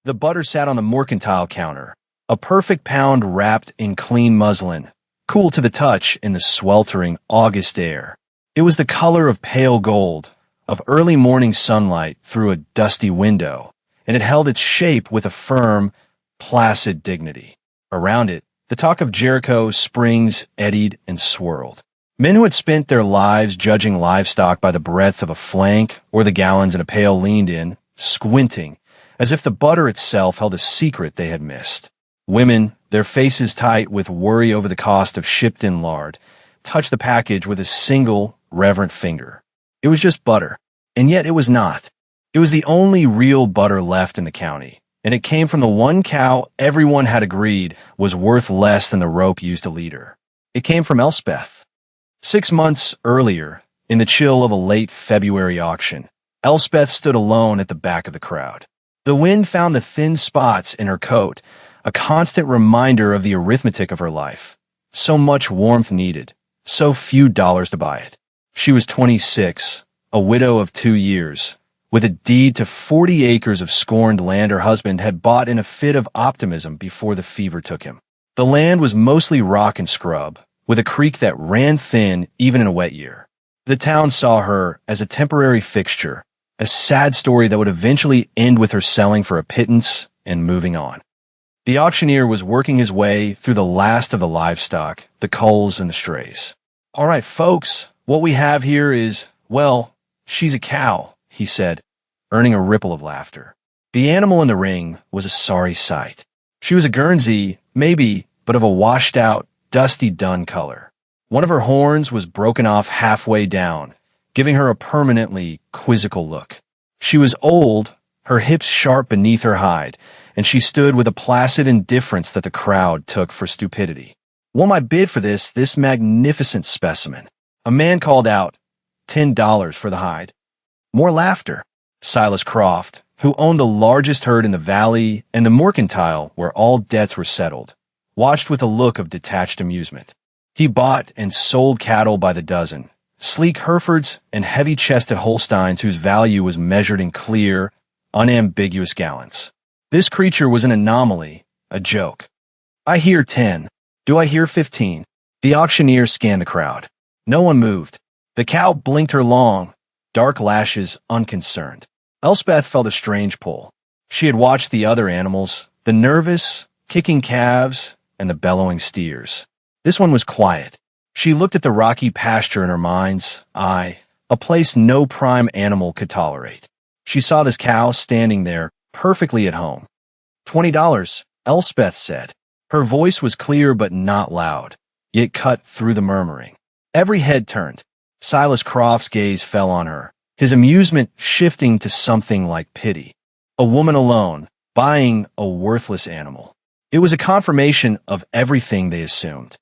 The butter sat on the mercantile counter, a perfect pound wrapped in clean muslin, cool to the touch in the sweltering August air. It was the color of pale gold, of early morning sunlight through a dusty window, and it held its shape with a firm, placid dignity. Around it, the talk of Jericho springs eddied and swirled. Men who had spent their lives judging livestock by the breadth of a flank or the gallons in a pail leaned in, squinting, as if the butter itself held a secret they had missed. Women, their faces tight with worry over the cost of shipped-in lard, touched the package with a single, reverent finger. It was just butter, and yet it was not. It was the only real butter left in the county, and it came from the one cow everyone had agreed was worth less than the rope used to lead her. It came from Elspeth. 6 months earlier, in the chill of a late February auction, Elspeth stood alone at the back of the crowd. The wind found the thin spots in her coat, a constant reminder of the arithmetic of her life. So much warmth needed, so few dollars to buy it. She was 26, a widow of 2 years, with a deed to 40 acres of scorned land her husband had bought in a fit of optimism before the fever took him. The land was mostly rock and scrub, with a creek that ran thin even in a wet year. The town saw her as a temporary fixture, a sad story that would eventually end with her selling for a pittance and moving on. The auctioneer was working his way through the last of the livestock, the culls and the strays. "All right, folks, what we have here is, well, she's a cow," he said, earning a ripple of laughter. The animal in the ring was a sorry sight. She was a Guernsey, maybe, but of a washed-out, dusty dun color. One of her horns was broken off halfway down, giving her a permanently quizzical look. She was old, her hips sharp beneath her hide, and she stood with a placid indifference that the crowd took for stupidity. "What might bid for this magnificent specimen?" A man called out, $10 for the hide. More laughter. Silas Croft, who owned the largest herd in the valley and the mercantile where all debts were settled, watched with a look of detached amusement. He bought and sold cattle by the dozen, sleek Herefords and heavy-chested Holsteins whose value was measured in clear, unambiguous gallons. This creature was an anomaly, a joke. "I hear 10. Do I hear 15? The auctioneer scanned the crowd. No one moved. The cow blinked her long, dark lashes unconcerned. Elspeth felt a strange pull. She had watched the other animals, the nervous, kicking calves, and the bellowing steers. This one was quiet. She looked at the rocky pasture in her mind's eye, a place no prime animal could tolerate. She saw this cow standing there, perfectly at home. $20, Elspeth said. Her voice was clear but not loud, yet cut through the murmuring. Every head turned. Silas Croft's gaze fell on her, his amusement shifting to something like pity. A woman alone, buying a worthless animal. It was a confirmation of everything they assumed.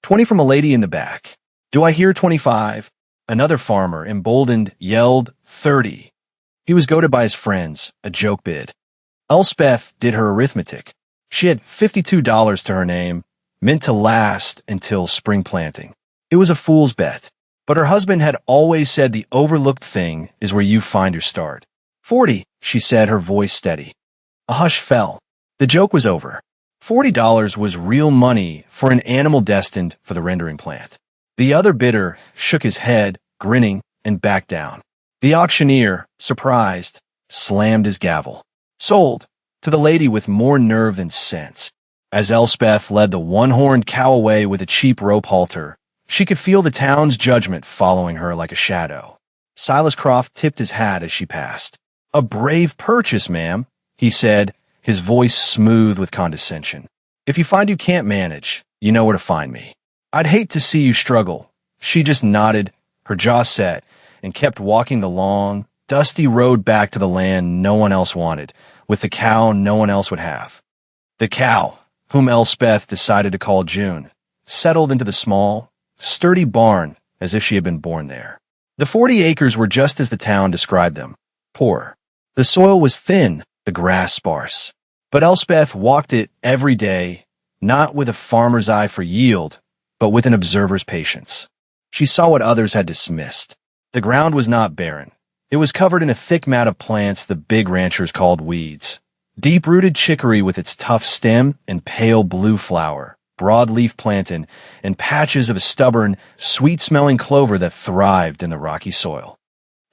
20 from a lady in the back. Do I hear 25? Another farmer, emboldened, yelled 30. He was goaded by his friends, a joke bid. Elspeth did her arithmetic. She had $52 to her name, meant to last until spring planting. It was a fool's bet, but her husband had always said the overlooked thing is where you find your start. 40, she said, her voice steady. A hush fell. The joke was over. $40 was real money for an animal destined for the rendering plant. The other bidder shook his head, grinning, and backed down. The auctioneer, surprised, slammed his gavel. Sold, to the lady with more nerve than sense. As Elspeth led the one-horned cow away with a cheap rope halter, she could feel the town's judgment following her like a shadow. Silas Croft tipped his hat as she passed. A brave purchase, ma'am, he said, his voice smooth with condescension. If you find you can't manage, you know where to find me. I'd hate to see you struggle. She just nodded, her jaw set, and kept walking the long, dusty road back to the land no one else wanted, with the cow no one else would have. The cow, whom Elspeth decided to call June, settled into the small, sturdy barn as if she had been born there. The 40 acres were just as the town described them, poor. The soil was thin, the grass sparse. But Elspeth walked it every day, not with a farmer's eye for yield, but with an observer's patience. She saw what others had dismissed. The ground was not barren. It was covered in a thick mat of plants the big ranchers called weeds. Deep-rooted chicory with its tough stem and pale blue flower, broadleaf plantain, and patches of a stubborn, sweet-smelling clover that thrived in the rocky soil.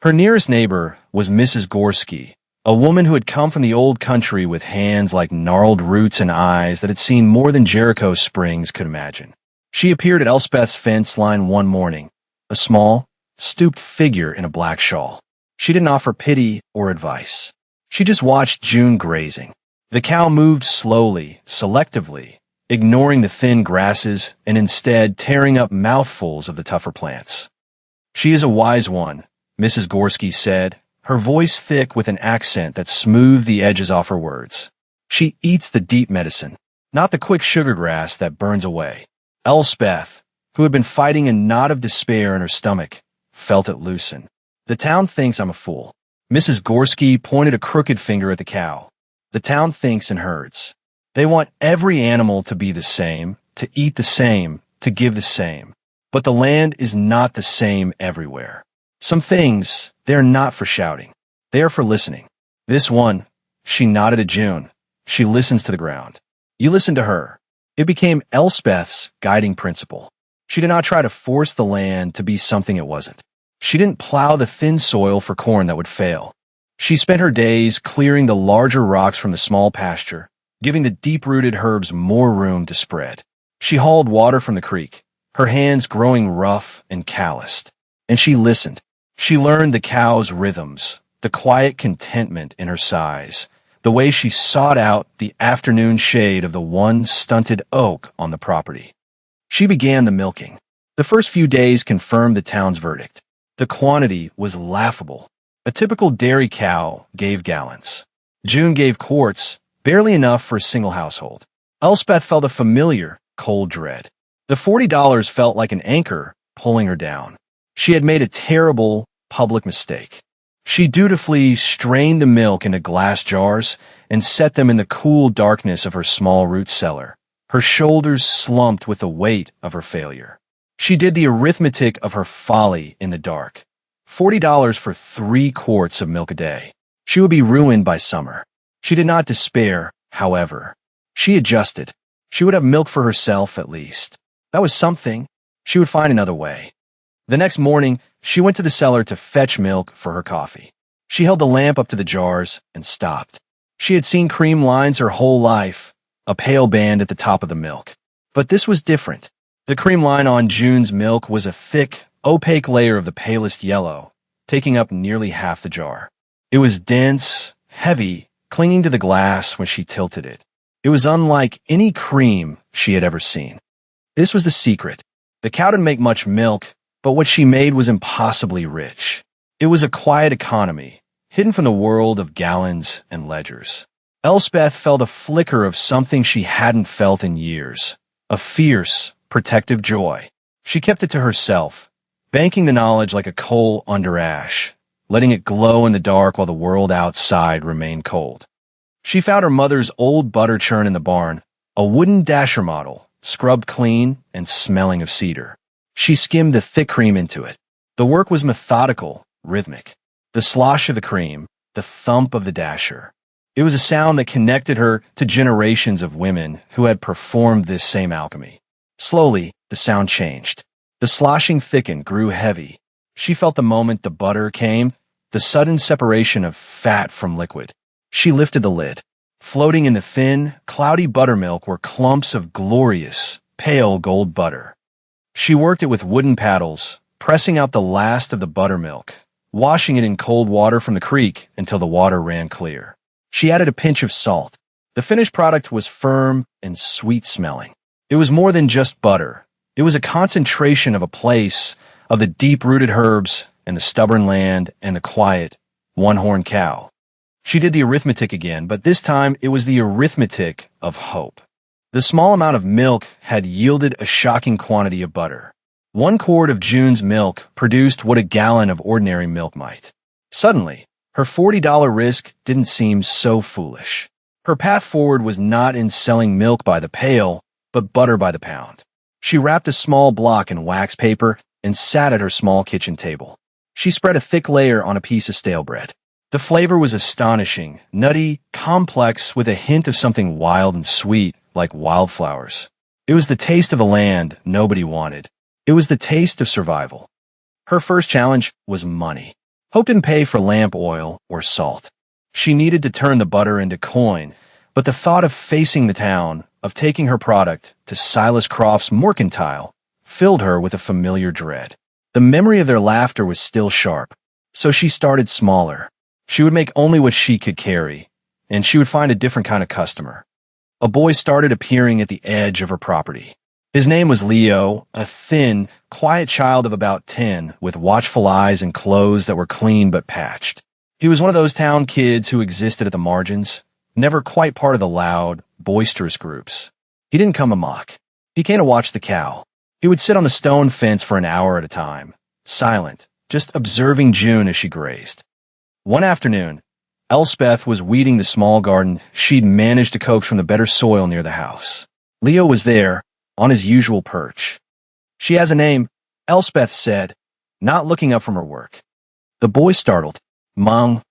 Her nearest neighbor was Mrs. Gorski, a woman who had come from the old country with hands like gnarled roots and eyes that had seen more than Jericho Springs could imagine. She appeared at Elspeth's fence line one morning, a small, stooped figure in a black shawl. She didn't offer pity or advice. She just watched June grazing. The cow moved slowly, selectively, ignoring the thin grasses and instead tearing up mouthfuls of the tougher plants. "She is a wise one," Mrs. Gorski said, her voice thick with an accent that smoothed the edges off her words. "She eats the deep medicine, not the quick sugar grass that burns away." Elspeth, who had been fighting a knot of despair in her stomach, felt it loosen. "The town thinks I'm a fool." Mrs. Gorski pointed a crooked finger at the cow. "The town thinks in herds. They want every animal to be the same, to eat the same, to give the same. But the land is not the same everywhere. Some things, they're not for shouting. They are for listening. This one," she nodded at June, "she listens to the ground. You listen to her." It became Elspeth's guiding principle. She did not try to force the land to be something it wasn't. She didn't plow the thin soil for corn that would fail. She spent her days clearing the larger rocks from the small pasture, giving the deep-rooted herbs more room to spread. She hauled water from the creek, her hands growing rough and calloused. And she listened. She learned the cow's rhythms, the quiet contentment in her sighs, the way she sought out the afternoon shade of the one stunted oak on the property. She began the milking. The first few days confirmed the town's verdict. The quantity was laughable. A typical dairy cow gave gallons. June gave quarts, barely enough for a single household. Elspeth felt a familiar, cold dread. The $40 felt like an anchor pulling her down. She had made a terrible public mistake. She dutifully strained the milk into glass jars and set them in the cool darkness of her small root cellar. Her shoulders slumped with the weight of her failure. She did the arithmetic of her folly in the dark. $40 for 3 quarts of milk a day. She would be ruined by summer. She did not despair, however. She adjusted. She would have milk for herself at least. That was something. She would find another way. The next morning, she went to the cellar to fetch milk for her coffee. She held the lamp up to the jars and stopped. She had seen cream lines her whole life, a pale band at the top of the milk. But this was different. The cream line on June's milk was a thick, opaque layer of the palest yellow, taking up nearly half the jar. It was dense, heavy, clinging to the glass when she tilted it. It was unlike any cream she had ever seen. This was the secret. The cow didn't make much milk, but what she made was impossibly rich. It was a quiet economy, hidden from the world of gallons and ledgers. Elspeth felt a flicker of something she hadn't felt in years, a fierce, protective joy. She kept it to herself, banking the knowledge like a coal under ash, letting it glow in the dark while the world outside remained cold. She found her mother's old butter churn in the barn, a wooden dasher model, scrubbed clean and smelling of cedar. She skimmed the thick cream into it. The work was methodical, rhythmic. The slosh of the cream, the thump of the dasher. It was a sound that connected her to generations of women who had performed this same alchemy. Slowly, the sound changed. The sloshing thickened, grew heavy. She felt the moment the butter came, the sudden separation of fat from liquid. She lifted the lid. Floating in the thin, cloudy buttermilk were clumps of glorious, pale gold butter. She worked it with wooden paddles, pressing out the last of the buttermilk, washing it in cold water from the creek until the water ran clear. She added a pinch of salt. The finished product was firm and sweet-smelling. It was more than just butter. It was a concentration of a place, of the deep-rooted herbs and the stubborn land and the quiet, one-horned cow. She did the arithmetic again, but this time it was the arithmetic of hope. The small amount of milk had yielded a shocking quantity of butter. 1 quart of June's milk produced what a gallon of ordinary milk might. Suddenly, her $40 risk didn't seem so foolish. Her path forward was not in selling milk by the pail, but butter by the pound. She wrapped a small block in wax paper and sat at her small kitchen table. She spread a thick layer on a piece of stale bread. The flavor was astonishing, nutty, complex, with a hint of something wild and sweet, like wildflowers. It was the taste of the land nobody wanted. It was the taste of survival. Her first challenge was money. Hope didn't pay for lamp oil or salt. She needed to turn the butter into coin, but the thought of facing the town, of taking her product to Silas Croft's mercantile, filled her with a familiar dread. The memory of their laughter was still sharp, so she started smaller. She would make only what she could carry, and she would find a different kind of customer. A boy started appearing at the edge of her property. His name was Leo, a thin, quiet child of about 10, with watchful eyes and clothes that were clean but patched. He was one of those town kids who existed at the margins, never quite part of the loud, boisterous groups. He didn't come amok. He came to watch the cow. He would sit on the stone fence for an hour at a time, silent, just observing June as she grazed. One afternoon, Elspeth was weeding the small garden she'd managed to coax from the better soil near the house. Leo was there, on his usual perch. "She has a name," Elspeth said, not looking up from her work. The boy startled. "Mom."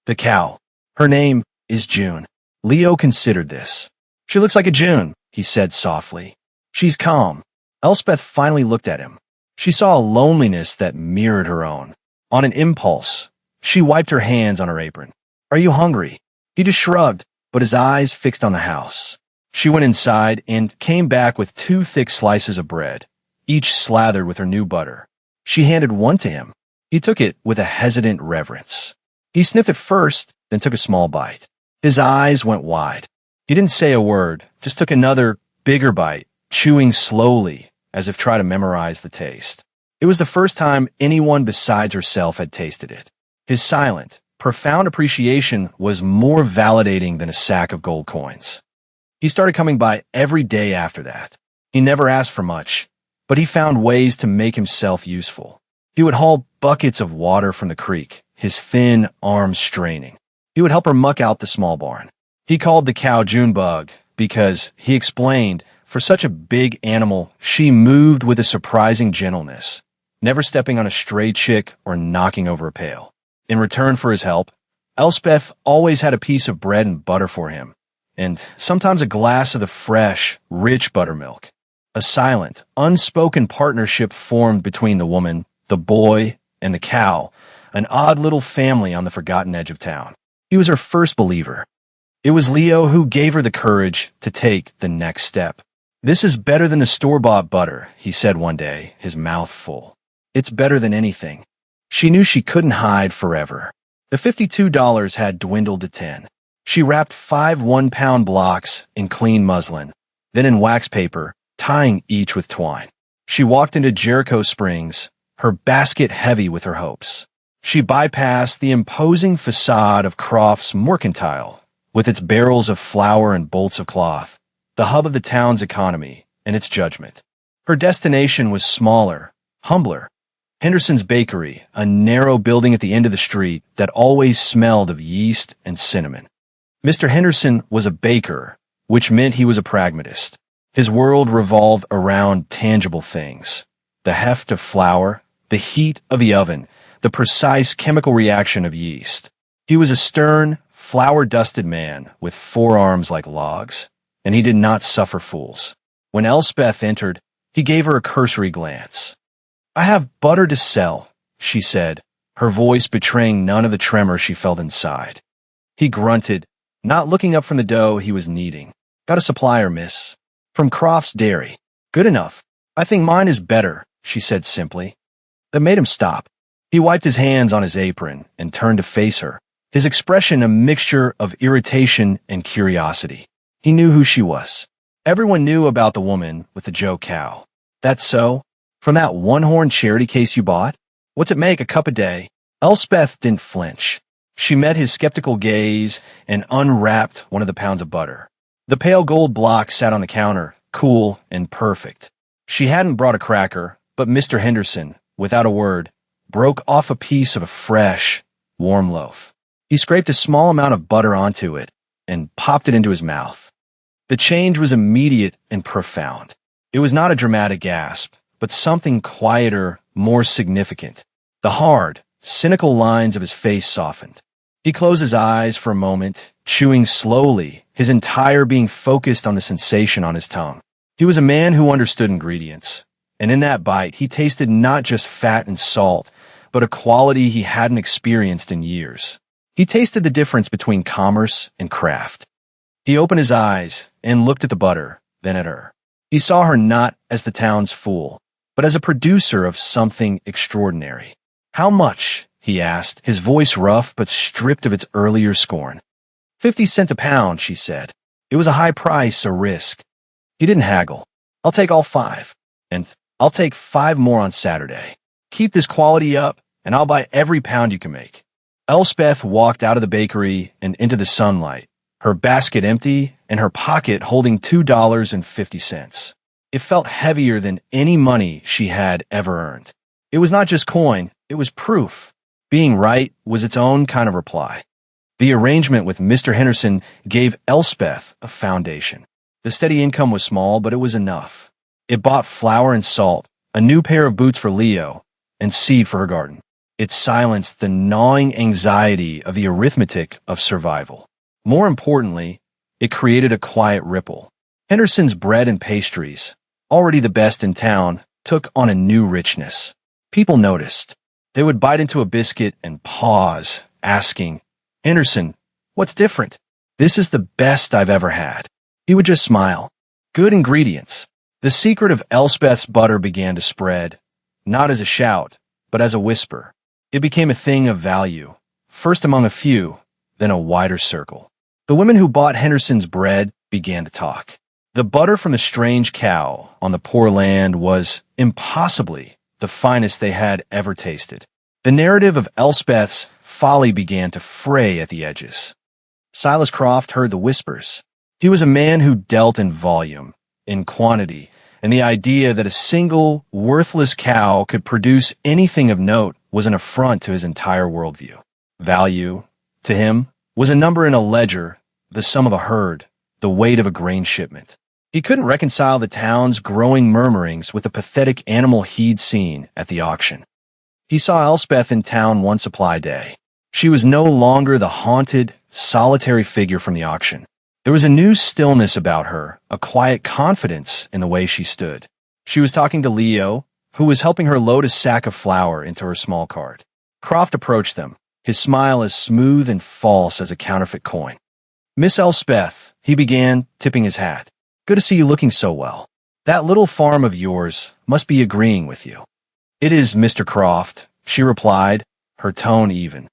"The cow. Her name is June." Leo considered this. "She looks like a June," he said softly. "She's calm." Elspeth finally looked at him. She saw a loneliness that mirrored her own. On an impulse, she wiped her hands on her apron. "Are you hungry?" He just shrugged, but his eyes fixed on the house. She went inside and came back with 2 thick slices of bread, each slathered with her new butter. She handed one to him. He took it with a hesitant reverence. He sniffed it first, then took a small bite. His eyes went wide. He didn't say a word, just took another, bigger bite, chewing slowly, as if trying to memorize the taste. It was the first time anyone besides herself had tasted it. His silent, profound appreciation was more validating than a sack of gold coins. He started coming by every day after that. He never asked for much, but he found ways to make himself useful. He would haul buckets of water from the creek, his thin arms straining. He would help her muck out the small barn. He called the cow Junebug because, he explained, for such a big animal, she moved with a surprising gentleness, never stepping on a stray chick or knocking over a pail. In return for his help, Elspeth always had a piece of bread and butter for him, and sometimes a glass of the fresh, rich buttermilk. A silent, unspoken partnership formed between the woman, the boy, and the cow, an odd little family on the forgotten edge of town. He was her first believer. It was Leo who gave her the courage to take the next step. "This is better than the store-bought butter," he said one day, his mouth full. "It's better than anything." She knew she couldn't hide forever. The $52 had dwindled to 10. She wrapped 5 one-pound blocks in clean muslin, then in wax paper, tying each with twine. She walked into Jericho Springs, her basket heavy with her hopes. She bypassed the imposing facade of Croft's Mercantile, with its barrels of flour and bolts of cloth, the hub of the town's economy and its judgment. Her destination was smaller, humbler. Henderson's Bakery, a narrow building at the end of the street that always smelled of yeast and cinnamon. Mr. Henderson was a baker, which meant he was a pragmatist. His world revolved around tangible things: the heft of flour, the heat of the oven, the precise chemical reaction of yeast. He was a stern, flour-dusted man with forearms like logs, and he did not suffer fools. When Elspeth entered, he gave her a cursory glance. "I have butter to sell," she said, her voice betraying none of the tremor she felt inside. He grunted, not looking up from the dough he was kneading. "Got a supplier, miss. From Croft's Dairy." "Good enough. I think mine is better," she said simply. That made him stop. He wiped his hands on his apron and turned to face her, his expression a mixture of irritation and curiosity. He knew who she was. Everyone knew about the woman with the Joe cow. "That's so? From that one-horn charity case you bought? What's it make, a cup a day?" Elspeth didn't flinch. She met his skeptical gaze and unwrapped one of the pounds of butter. The pale gold block sat on the counter, cool and perfect. She hadn't brought a cracker, but Mr. Henderson, without a word, broke off a piece of a fresh, warm loaf. He scraped a small amount of butter onto it and popped it into his mouth. The change was immediate and profound. It was not a dramatic gasp, but something quieter, more significant. The hard, cynical lines of his face softened. He closed his eyes for a moment, chewing slowly, his entire being focused on the sensation on his tongue. He was a man who understood ingredients, and in that bite he tasted not just fat and salt, but a quality he hadn't experienced in years. He tasted the difference between commerce and craft. He opened his eyes and looked at the butter, then at her. He saw her not as the town's fool, but as a producer of something extraordinary. "How much?" he asked, his voice rough but stripped of its earlier scorn. 50 cents a pound, she said. It was a high price, a risk. He didn't haggle. "I'll take all 5, and I'll take 5 more on Saturday. Keep this quality up, and I'll buy every pound you can make." Elspeth walked out of the bakery and into the sunlight, her basket empty and her pocket holding $2.50. It felt heavier than any money she had ever earned. It was not just coin, it was proof. Being right was its own kind of reply. The arrangement with Mr. Henderson gave Elspeth a foundation. The steady income was small, but it was enough. It bought flour and salt, a new pair of boots for Leo, and seed for her garden. It silenced the gnawing anxiety of the arithmetic of survival. More importantly, it created a quiet ripple. Henderson's bread and pastries, already the best in town, took on a new richness. People noticed. They would bite into a biscuit and pause, asking, "Henderson, what's different?" "This is the best I've ever had." He would just smile. Good ingredients. The secret of Elspeth's butter began to spread, not as a shout, but as a whisper. It became a thing of value, first among a few, then a wider circle. The women who bought Henderson's bread began to talk. The butter from the strange cow on the poor land was impossibly the finest they had ever tasted. The narrative of Elspeth's folly began to fray at the edges. Silas Croft heard the whispers. He was a man who dealt in volume, in quantity, and the idea that a single, worthless cow could produce anything of note was an affront to his entire worldview. Value, to him, was a number in a ledger, the sum of a herd, the weight of a grain shipment. He couldn't reconcile the town's growing murmurings with the pathetic animal he'd seen at the auction. He saw Elspeth in town one supply day. She was no longer the haunted, solitary figure from the auction. There was a new stillness about her, a quiet confidence in the way she stood. She was talking to Leo, who was helping her load a sack of flour into her small cart. Croft approached them, his smile as smooth and false as a counterfeit coin. "Miss Elspeth," he began, tipping his hat. "Good to see you looking so well. That little farm of yours must be agreeing with you." "It is, Mr. Croft," she replied, her tone even.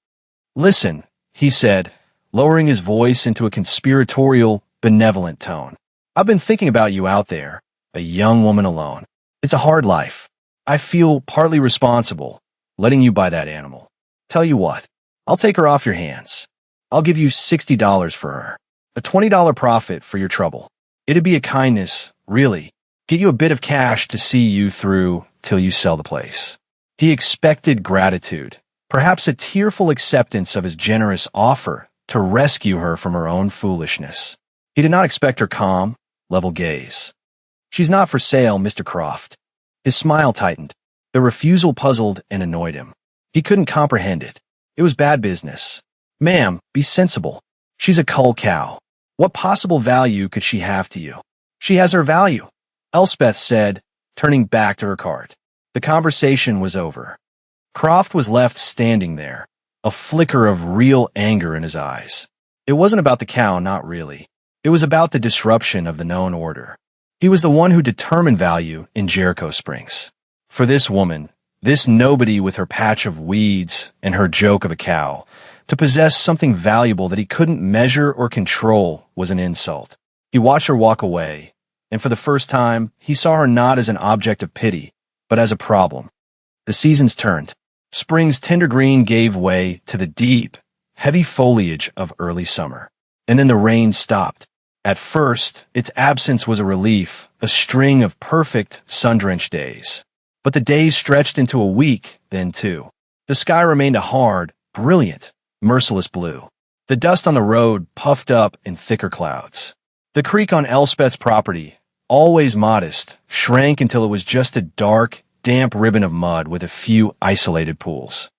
"Listen," he said, lowering his voice into a conspiratorial, benevolent tone. "I've been thinking about you out there, a young woman alone. It's a hard life. I feel partly responsible, letting you buy that animal. Tell you what, I'll take her off your hands. I'll give you $60 for her, a $20 profit for your trouble. It'd be a kindness, really, get you a bit of cash to see you through till you sell the place." He expected gratitude, perhaps a tearful acceptance of his generous offer to rescue her from her own foolishness. He did not expect her calm, level gaze. "She's not for sale, Mr. Croft." His smile tightened. The refusal puzzled and annoyed him. He couldn't comprehend it. It was bad business. "Ma'am, be sensible. She's a cull cow. What possible value could she have to you?" "She has her value," Elspeth said, turning back to her cart. The conversation was over. Croft was left standing there, a flicker of real anger in his eyes. It wasn't about the cow, not really. It was about the disruption of the known order. He was the one who determined value in Jericho Springs. For this woman, this nobody with her patch of weeds and her joke of a cow, to possess something valuable that he couldn't measure or control was an insult. He watched her walk away, and for the first time, he saw her not as an object of pity, but as a problem. The seasons turned. Spring's tender green gave way to the deep, heavy foliage of early summer, and then the rain stopped. At first, its absence was a relief, a string of perfect, sun-drenched days. But the days stretched into a week, then two. The sky remained a hard, brilliant, merciless blue. The dust on the road puffed up in thicker clouds. The creek on Elspeth's property, always modest, shrank until it was just a dark, damp ribbon of mud with a few isolated pools.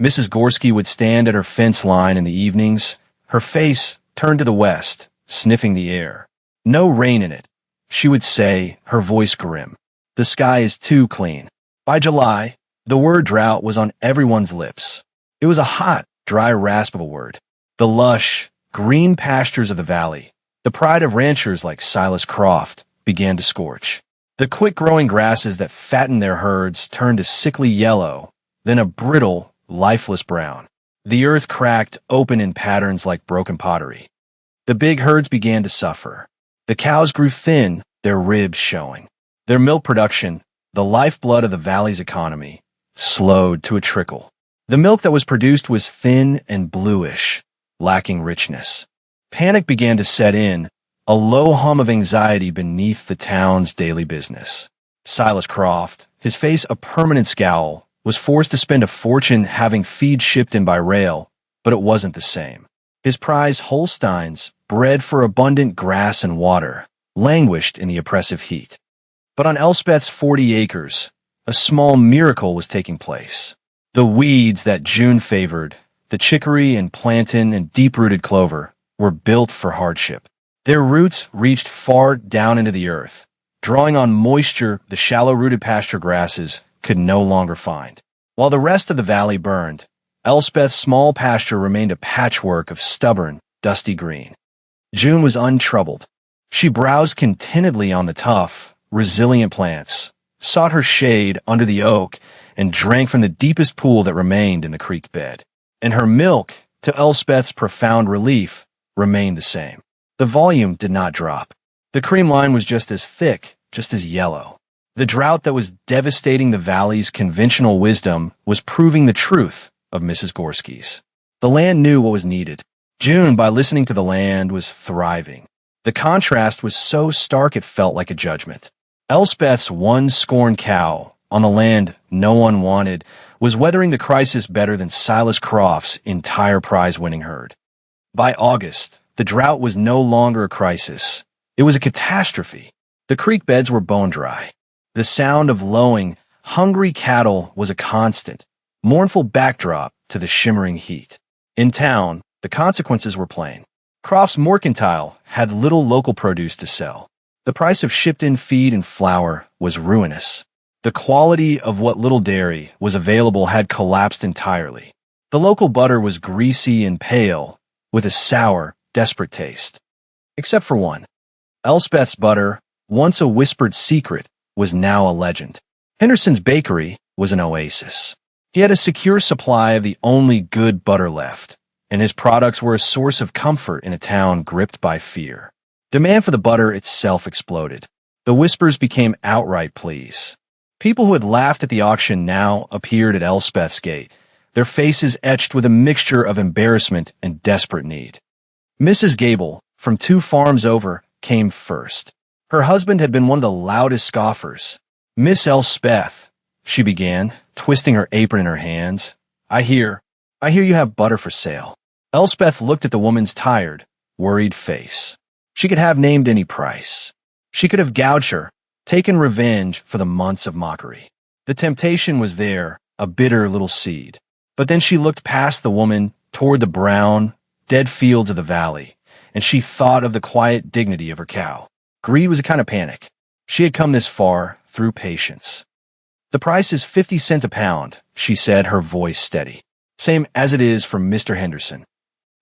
Mrs. Gorski would stand at her fence line in the evenings, her face turned to the west, sniffing the air. No rain in it, she would say, her voice grim. The sky is too clean. By July, the word drought was on everyone's lips. It was a hot, dry rasp of a word. The lush, green pastures of the valley, the pride of ranchers like Silas Croft, began to scorch. The quick-growing grasses that fattened their herds turned a sickly yellow, then a brittle, lifeless brown. The earth cracked open in patterns like broken pottery. The big herds began to suffer. The cows grew thin, their ribs showing. Their milk production, the lifeblood of the valley's economy, slowed to a trickle. The milk that was produced was thin and bluish, lacking richness. Panic began to set in, a low hum of anxiety beneath the town's daily business. Silas Croft, his face a permanent scowl, was forced to spend a fortune having feed shipped in by rail, but it wasn't the same. His prize Holsteins, bred for abundant grass and water, languished in the oppressive heat. But on Elspeth's 40 acres, a small miracle was taking place. The weeds that June favored, the chicory and plantain and deep-rooted clover, were built for hardship. Their roots reached far down into the earth, drawing on moisture the shallow-rooted pasture grasses could no longer find. While the rest of the valley burned, Elspeth's small pasture remained a patchwork of stubborn, dusty green. June was untroubled. She browsed contentedly on the tough, resilient plants, sought her shade under the oak, and drank from the deepest pool that remained in the creek bed. And her milk, to Elspeth's profound relief, remained the same. The volume did not drop. The cream line was just as thick, just as yellow. The drought that was devastating the valley's conventional wisdom was proving the truth of Mrs. Gorski's. The land knew what was needed. June, by listening to the land, was thriving. The contrast was so stark it felt like a judgment. Elspeth's one scorned cow, on the land no one wanted, was weathering the crisis better than Silas Croft's entire prize-winning herd. By August, the drought was no longer a crisis. It was a catastrophe. The creek beds were bone dry. The sound of lowing, hungry cattle was a constant, mournful backdrop to the shimmering heat. In town, the consequences were plain. Croft's mercantile had little local produce to sell. The price of shipped-in feed and flour was ruinous. The quality of what little dairy was available had collapsed entirely. The local butter was greasy and pale, with a sour, desperate taste. Except for one. Elspeth's butter, once a whispered secret, was now a legend. Henderson's bakery was an oasis. He had a secure supply of the only good butter left, and his products were a source of comfort in a town gripped by fear. Demand for the butter itself exploded. The whispers became outright pleas. People who had laughed at the auction now appeared at Elspeth's gate, their faces etched with a mixture of embarrassment and desperate need. Mrs. Gable, from 2 farms over, came first. Her husband had been one of the loudest scoffers. "Miss Elspeth," she began, twisting her apron in her hands, I hear you have butter for sale." Elspeth looked at the woman's tired, worried face. She could have named any price. She could have gouged her, taken revenge for the months of mockery. The temptation was there, a bitter little seed. But then she looked past the woman toward the brown, dead fields of the valley, and she thought of the quiet dignity of her cow. Greed was a kind of panic. She had come this far through patience. "The price is 50 cents a pound," she said, her voice steady. "Same as it is from Mr. Henderson."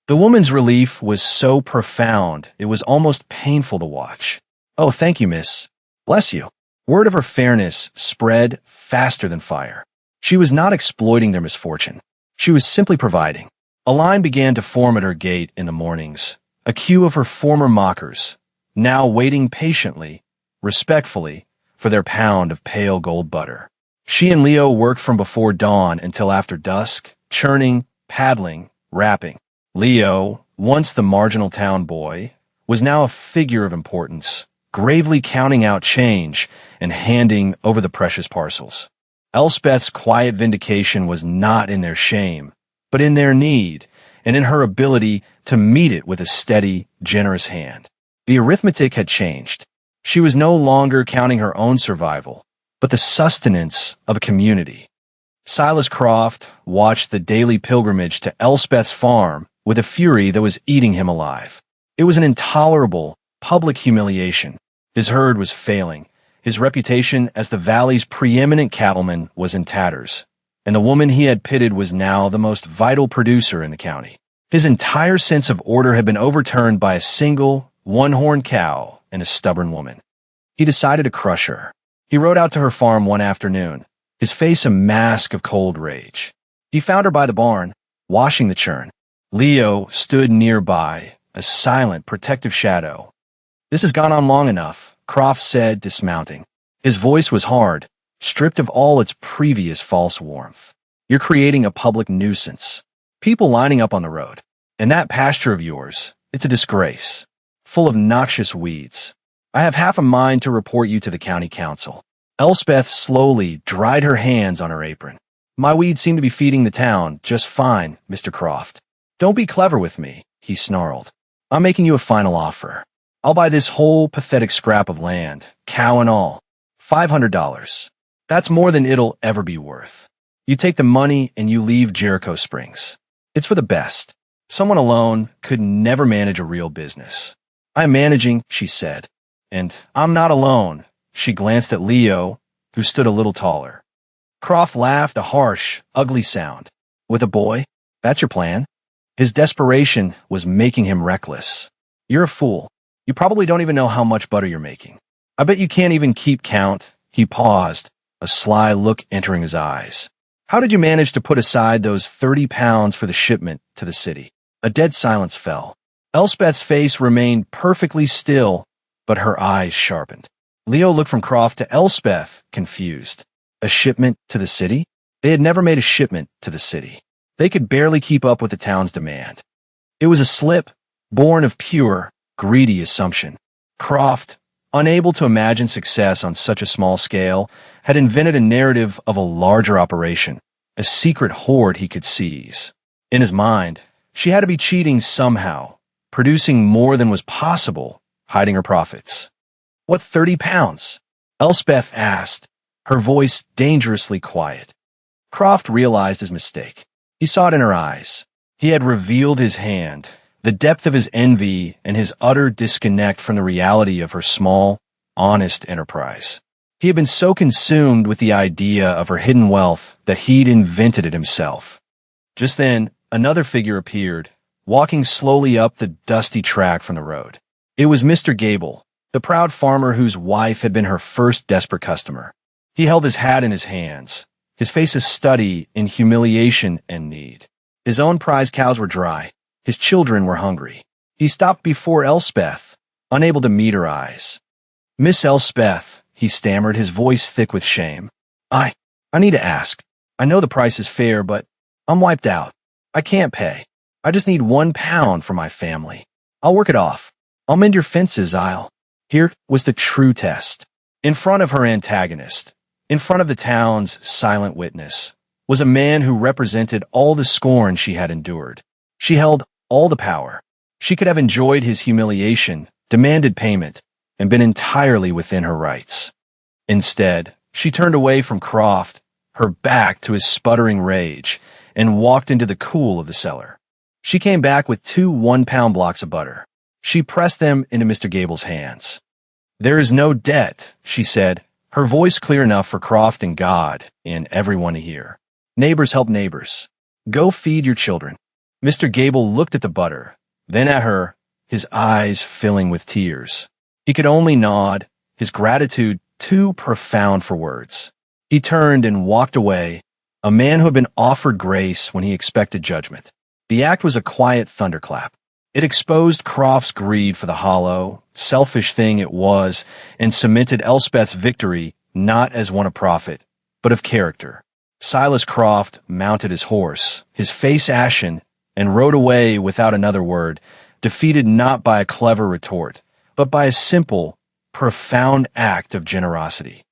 The woman's relief was so profound, it was almost painful to watch. "Oh, thank you, miss. Bless you." Word of her fairness spread faster than fire. She was not exploiting their misfortune. She was simply providing. A line began to form at her gate in the mornings, a queue of her former mockers, now waiting patiently, respectfully, for their pound of pale gold butter. She and Leo worked from before dawn until after dusk, churning, paddling, wrapping. Leo, once the marginal town boy, was now a figure of importance, gravely counting out change and handing over the precious parcels. Elspeth's quiet vindication was not in their shame, but in their need, and in her ability to meet it with a steady, generous hand. The arithmetic had changed. She was no longer counting her own survival, but the sustenance of a community. Silas Croft watched the daily pilgrimage to Elspeth's farm with a fury that was eating him alive. It was an intolerable, public humiliation. His herd was failing. His reputation as the valley's preeminent cattleman was in tatters, and the woman he had pitted was now the most vital producer in the county. His entire sense of order had been overturned by a single, one-horned cow and a stubborn woman. He decided to crush her. He rode out to her farm one afternoon, his face a mask of cold rage. He found her by the barn, washing the churn. Leo stood nearby, a silent, protective shadow. "This has gone on long enough," Croft said, dismounting. His voice was hard, stripped of all its previous false warmth. "You're creating a public nuisance. People lining up on the road. And that pasture of yours, it's a disgrace. Full of noxious weeds. I have half a mind to report you to the county council." Elspeth slowly dried her hands on her apron. "My weeds seem to be feeding the town just fine, Mr. Croft. Don't be clever with me," he snarled. "I'm making you a final offer. I'll buy this whole pathetic scrap of land, cow and all. $500. That's more than it'll ever be worth. You take the money and you leave Jericho Springs. It's for the best. Someone alone could never manage a real business. I'm managing," she said. "And I'm not alone." She glanced at Leo, who stood a little taller. Croft laughed, a harsh, ugly sound. "With a boy? That's your plan?" His desperation was making him reckless. "You're a fool. You probably don't even know how much butter you're making. I bet you can't even keep count." He paused, a sly look entering his eyes. "How did you manage to put aside those 30 pounds for the shipment to the city?" A dead silence fell. Elspeth's face remained perfectly still, but her eyes sharpened. Leo looked from Croft to Elspeth, confused. A shipment to the city? They had never made a shipment to the city. They could barely keep up with the town's demand. It was a slip, born of pure, greedy assumption. Croft, unable to imagine success on such a small scale, had invented a narrative of a larger operation, a secret hoard he could seize. In his mind, she had to be cheating somehow, producing more than was possible, hiding her profits. "What 30 pounds? Elspeth asked, her voice dangerously quiet. Croft realized his mistake. He saw it in her eyes. He had revealed his hand, the depth of his envy and his utter disconnect from the reality of her small, honest enterprise. He had been so consumed with the idea of her hidden wealth that he'd invented it himself. Just then, another figure appeared, walking slowly up the dusty track from the road. It was Mr. Gable, the proud farmer whose wife had been her first desperate customer. He held his hat in his hands, his face a study in humiliation and need. His own prize cows were dry. His children were hungry. He stopped before Elspeth, unable to meet her eyes. "Miss Elspeth," he stammered, his voice thick with shame. I need to ask. I know the price is fair, but I'm wiped out. I can't pay. I just need 1 pound for my family. I'll work it off. I'll mend your fences, Here was the true test. In front of her antagonist, in front of the town's silent witness, was a man who represented all the scorn she had endured. She held all the power. She could have enjoyed his humiliation, demanded payment, and been entirely within her rights. Instead, she turned away from Croft, her back to his sputtering rage, and walked into the cool of the cellar. She came back with 2 one-pound blocks of butter. She pressed them into Mr. Gable's hands. "There is no debt," she said, her voice clear enough for Croft and God and everyone to hear. "Neighbors help neighbors. Go feed your children." Mr. Gable looked at the butter, then at her, his eyes filling with tears. He could only nod, his gratitude too profound for words. He turned and walked away, a man who had been offered grace when he expected judgment. The act was a quiet thunderclap. It exposed Croft's greed for the hollow, selfish thing it was, and cemented Elspeth's victory not as one of profit, but of character. Silas Croft mounted his horse, his face ashen, and rode away without another word, defeated not by a clever retort, but by a simple, profound act of generosity.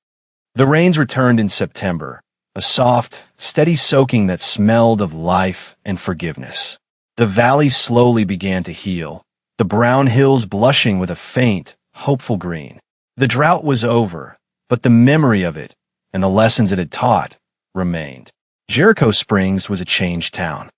The rains returned in September, a soft, steady soaking that smelled of life and forgiveness. The valley slowly began to heal, the brown hills blushing with a faint, hopeful green. The drought was over, but the memory of it and the lessons it had taught remained. Jericho Springs was a changed town.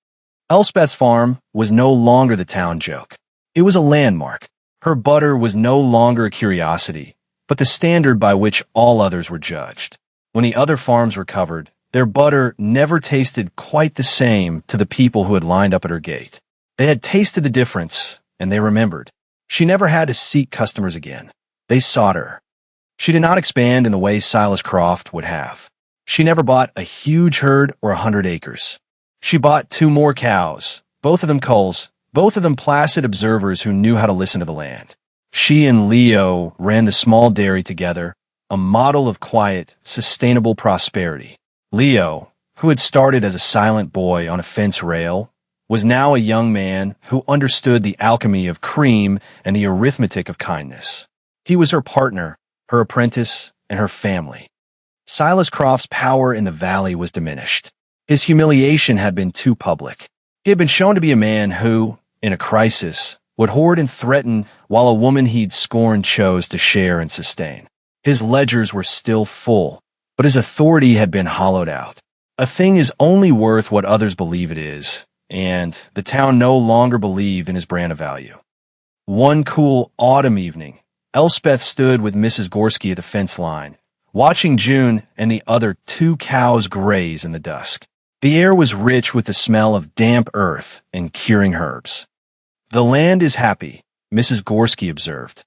Elspeth's farm was no longer the town joke. It was a landmark. Her butter was no longer a curiosity, but the standard by which all others were judged. When the other farms were covered, their butter never tasted quite the same to the people who had lined up at her gate. They had tasted the difference, and they remembered. She never had to seek customers again. They sought her. She did not expand in the way Silas Croft would have. She never bought a huge herd or 100 acres. She bought 2 more cows, both of them culls, both of them placid observers who knew how to listen to the land. She and Leo ran the small dairy together, a model of quiet, sustainable prosperity. Leo, who had started as a silent boy on a fence rail, was now a young man who understood the alchemy of cream and the arithmetic of kindness. He was her partner, her apprentice, and her family. Silas Croft's power in the valley was diminished. His humiliation had been too public. He had been shown to be a man who, in a crisis, would hoard and threaten while a woman he'd scorned chose to share and sustain. His ledgers were still full, but his authority had been hollowed out. A thing is only worth what others believe it is, and the town no longer believed in his brand of value. One cool autumn evening, Elspeth stood with Mrs. Gorski at the fence line, watching June and the other 2 cows graze in the dusk. The air was rich with the smell of damp earth and curing herbs. "The land is happy," Mrs. Gorski observed.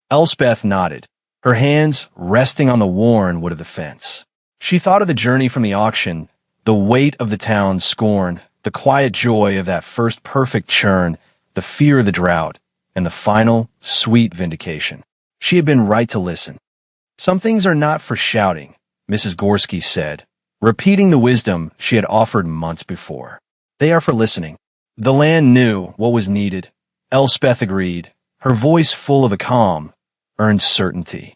Elspeth nodded, her hands resting on the worn wood of the fence. She thought of the journey from the auction, the weight of the town's scorn, the quiet joy of that first perfect churn, the fear of the drought, and the final, sweet vindication. She had been right to listen. "Some things are not for shouting," Mrs. Gorski said, repeating the wisdom she had offered months before. "They are for listening." The land knew what was needed. Elspeth agreed, her voice full of a calm, earned certainty.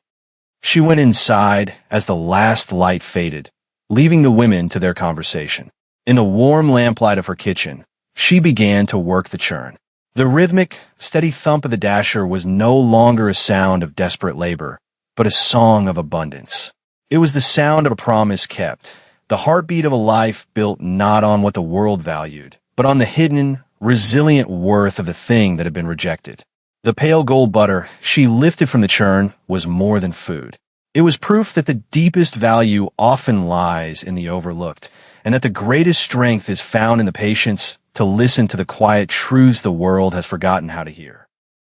She went inside as the last light faded, leaving the women to their conversation. In the warm lamplight of her kitchen, she began to work the churn. The rhythmic, steady thump of the dasher was no longer a sound of desperate labor, but a song of abundance. It was the sound of a promise kept, the heartbeat of a life built not on what the world valued, but on the hidden, resilient worth of the thing that had been rejected. The pale gold butter she lifted from the churn was more than food. It was proof that the deepest value often lies in the overlooked, and that the greatest strength is found in the patience to listen to the quiet truths the world has forgotten how to hear.